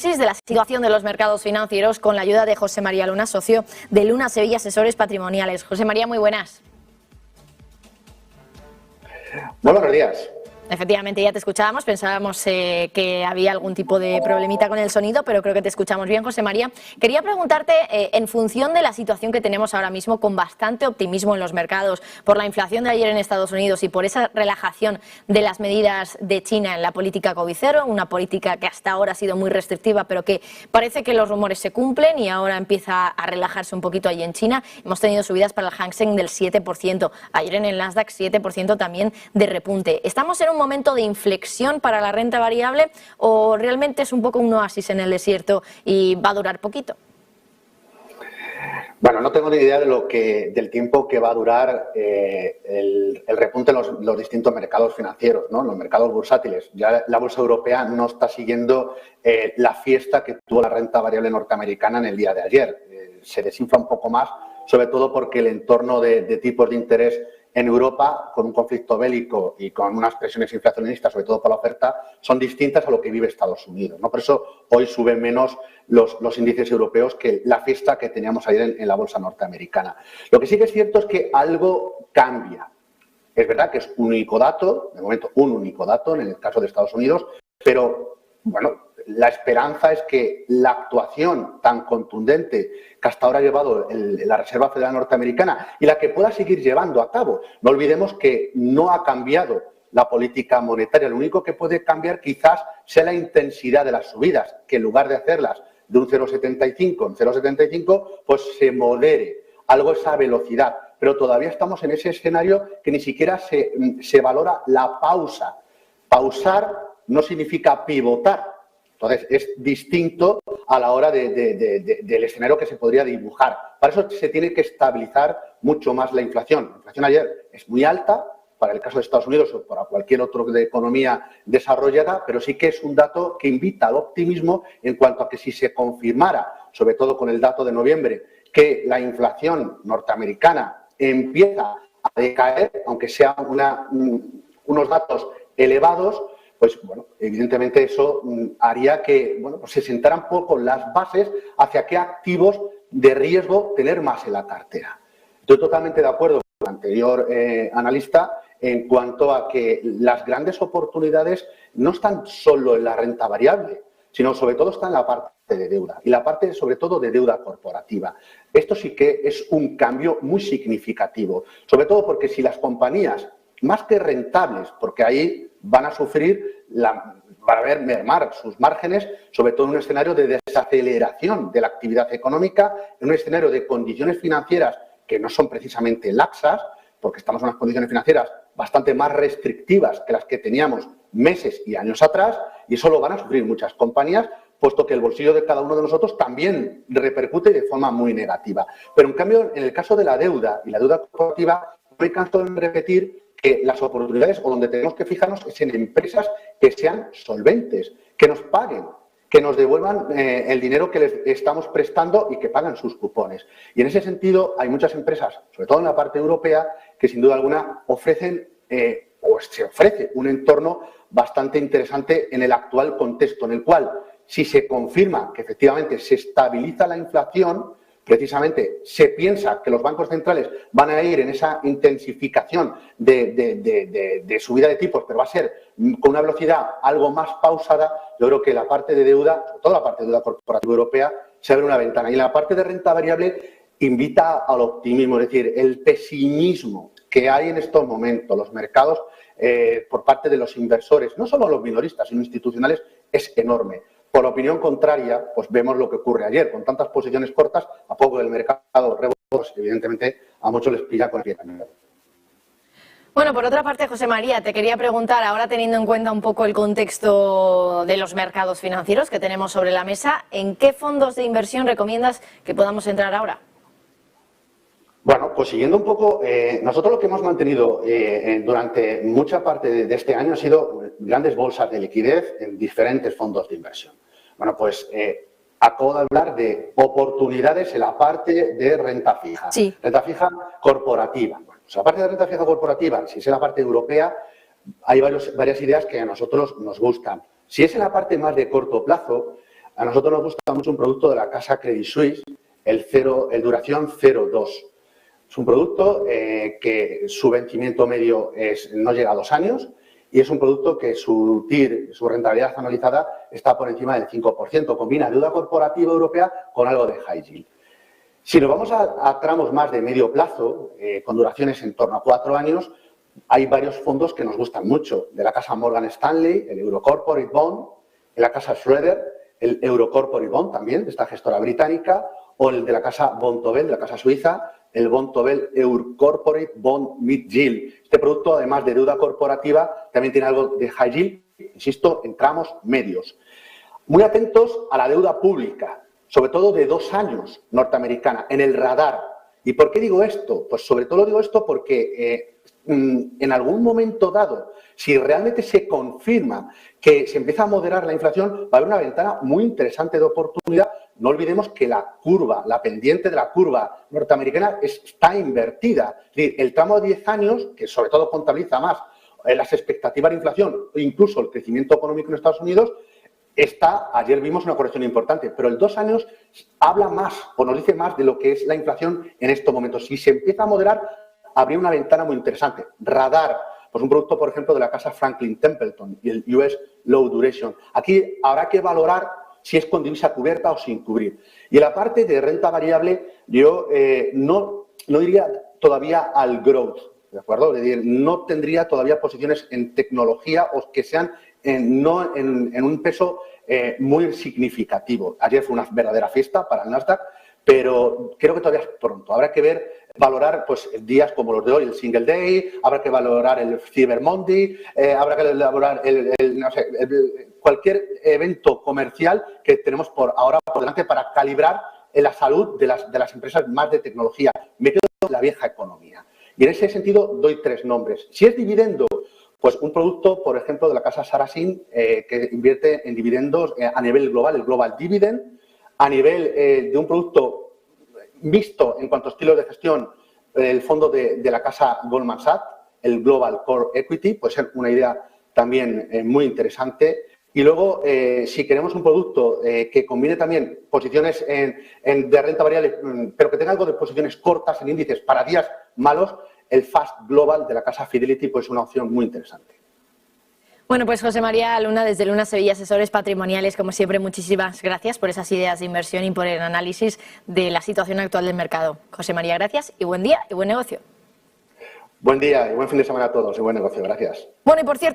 De la situación de los mercados financieros con la ayuda de José María Luna, socio de Luna Sevilla Asesores Patrimoniales. José María, muy buenas. Buenos días. Efectivamente, ya te escuchábamos, pensábamos que había algún tipo de problemita con el sonido, pero creo que te escuchamos bien, José María. Quería preguntarte, en función de la situación que tenemos ahora mismo, con bastante optimismo en los mercados, por la inflación de ayer en Estados Unidos y por esa relajación de las medidas de China en la política COVID-0, una política que hasta ahora ha sido muy restrictiva, pero que parece que los rumores se cumplen y ahora empieza a relajarse un poquito allí en China. Hemos tenido subidas para el Hang Seng del 7%, ayer en el Nasdaq 7% también de repunte. Estamos en un momento de inflexión para la renta variable o realmente es un poco un oasis en el desierto y va a durar poquito? Bueno, no tengo ni idea del tiempo que va a durar el repunte en los distintos mercados financieros, ¿no? Los mercados bursátiles. Ya la bolsa europea no está siguiendo la fiesta que tuvo la renta variable norteamericana en el día de ayer. Se desinfla un poco más, sobre todo porque el entorno de tipos de interés en Europa, con un conflicto bélico y con unas presiones inflacionistas, sobre todo por la oferta, son distintas a lo que vive Estados Unidos, ¿no? Por eso hoy suben menos los índices europeos que la fiesta que teníamos ayer en la bolsa norteamericana. Lo que sí que es cierto es que algo cambia. Es verdad que es un único dato, de momento un único dato en el caso de Estados Unidos, pero bueno, la esperanza es que la actuación tan contundente que hasta ahora ha llevado la Reserva Federal Norteamericana y la que pueda seguir llevando a cabo, no olvidemos que no ha cambiado la política monetaria, lo único que puede cambiar quizás sea la intensidad de las subidas, que en lugar de hacerlas de un 0,75 en 0,75, pues se modere algo esa velocidad, pero todavía estamos en ese escenario que ni siquiera se valora la pausa. Pausar no significa pivotar. Entonces, es distinto a la hora del escenario que se podría dibujar. Para eso se tiene que estabilizar mucho más la inflación. La inflación ayer es muy alta, para el caso de Estados Unidos o para cualquier otra economía desarrollada, pero sí que es un dato que invita al optimismo en cuanto a que si se confirmara, sobre todo con el dato de noviembre, que la inflación norteamericana empieza a decaer, aunque sean unos datos elevados, pues bueno, evidentemente eso haría que pues se sentaran un poco las bases hacia qué activos de riesgo tener más en la cartera. Estoy totalmente de acuerdo con el anterior analista en cuanto a que las grandes oportunidades no están solo en la renta variable, sino sobre todo está en la parte de deuda y la parte sobre todo de deuda corporativa. Esto sí que es un cambio muy significativo, sobre todo porque si las compañías, más que rentables, porque ahí van a sufrir, van a ver mermar sus márgenes, sobre todo en un escenario de desaceleración de la actividad económica, en un escenario de condiciones financieras que no son precisamente laxas, porque estamos en unas condiciones financieras bastante más restrictivas que las que teníamos meses y años atrás, y eso lo van a sufrir muchas compañías, puesto que el bolsillo de cada uno de nosotros también repercute de forma muy negativa. Pero en cambio, en el caso de la deuda y la deuda corporativa, no me canso de repetir que las oportunidades o donde tenemos que fijarnos es en empresas que sean solventes, que nos paguen, que nos devuelvan el dinero que les estamos prestando y que pagan sus cupones. Y en ese sentido hay muchas empresas, sobre todo en la parte europea, que sin duda alguna ofrecen o se ofrece un entorno bastante interesante en el actual contexto, en el cual si se confirma que efectivamente se estabiliza la inflación, precisamente se piensa que los bancos centrales van a ir en esa intensificación de subida de tipos, pero va a ser con una velocidad algo más pausada. Yo creo que la parte de deuda, sobre todo la parte de deuda corporativa europea, se abre una ventana. Y la parte de renta variable invita al optimismo, es decir, el pesimismo que hay en estos momentos, los mercados por parte de los inversores, no solo los minoristas, sino institucionales, es enorme. Por opinión contraria, pues vemos lo que ocurre ayer. Con tantas posiciones cortas, a poco del mercado rebote, evidentemente a muchos les pilla con el pie cambiado. Bueno, por otra parte, José María, te quería preguntar, ahora teniendo en cuenta un poco el contexto de los mercados financieros que tenemos sobre la mesa, ¿en qué fondos de inversión recomiendas que podamos entrar ahora? Bueno, pues siguiendo un poco, nosotros lo que hemos mantenido durante mucha parte de este año ha sido grandes bolsas de liquidez en diferentes fondos de inversión. Bueno, pues acabo de hablar de oportunidades en la parte de renta fija, sí. Renta fija corporativa. Bueno, pues la parte de renta fija corporativa, si es en la parte europea, hay varias ideas que a nosotros nos gustan. Si es en la parte más de corto plazo, a nosotros nos gusta mucho un producto de la casa Credit Suisse, el duración 02. Es un producto que su vencimiento medio no llega a 2 años y es un producto que su TIR, su rentabilidad anualizada, está por encima del 5%. Combina deuda corporativa europea con algo de high yield. Si nos vamos a tramos más de medio plazo, con duraciones en torno a 4 años, hay varios fondos que nos gustan mucho. De la casa Morgan Stanley, el Euro Corporate Bond, de la casa Schroeder, el Euro Corporate Bond también, de esta gestora británica, o el de la casa Vontobel, de la casa suiza, el Vontobel Euro Corporate Bond Mid Yield. Este producto, además de deuda corporativa, también tiene algo de high yield, insisto, en tramos medios. Muy atentos a la deuda pública, sobre todo de 2 años norteamericana, en el radar. ¿Y por qué digo esto? Pues sobre todo digo esto porque en algún momento dado, si realmente se confirma que se empieza a moderar la inflación, va a haber una ventana muy interesante de oportunidad. No olvidemos que la curva, la pendiente de la curva norteamericana está invertida. Es decir, el tramo de 10 años, que sobre todo contabiliza más las expectativas de inflación o incluso el crecimiento económico en Estados Unidos, ayer vimos una corrección importante, pero el 2 años habla más o nos dice más de lo que es la inflación en estos momentos. Si se empieza a moderar, habría una ventana muy interesante. Radar, pues un producto, por ejemplo, de la casa Franklin Templeton y el US Low Duration. Aquí habrá que valorar si es con divisa cubierta o sin cubrir. Y en la parte de renta variable, yo no iría todavía al growth, ¿de acuerdo? Es decir, no tendría todavía posiciones en tecnología o que sean no en un peso muy significativo. Ayer fue una verdadera fiesta para el Nasdaq, pero creo que todavía es pronto. Habrá que valorar pues, días como los de hoy, el Single Day, habrá que valorar el Cyber Monday, habrá que valorar cualquier evento comercial que tenemos ahora por delante para calibrar la salud de las empresas más de tecnología. Me quedo con la vieja economía. Y en ese sentido doy 3 nombres. Si es dividendo, pues un producto, por ejemplo, de la casa Sarasin, que invierte en dividendos a nivel global, el Global Dividend, a nivel de un producto mixto en cuanto a estilos de gestión, el fondo de la casa Goldman Sachs, el Global Core Equity, puede ser una idea también muy interesante. Y luego, si queremos un producto que combine también posiciones de renta variable, pero que tenga algo de posiciones cortas en índices para días malos, el Fast Global de la casa Fidelity pues es una opción muy interesante. Bueno, pues José María Luna, desde Luna Sevilla Asesores Patrimoniales, como siempre, muchísimas gracias por esas ideas de inversión y por el análisis de la situación actual del mercado. José María, gracias y buen día y buen negocio. Buen día y buen fin de semana a todos y buen negocio. Gracias. Bueno, y por cierto,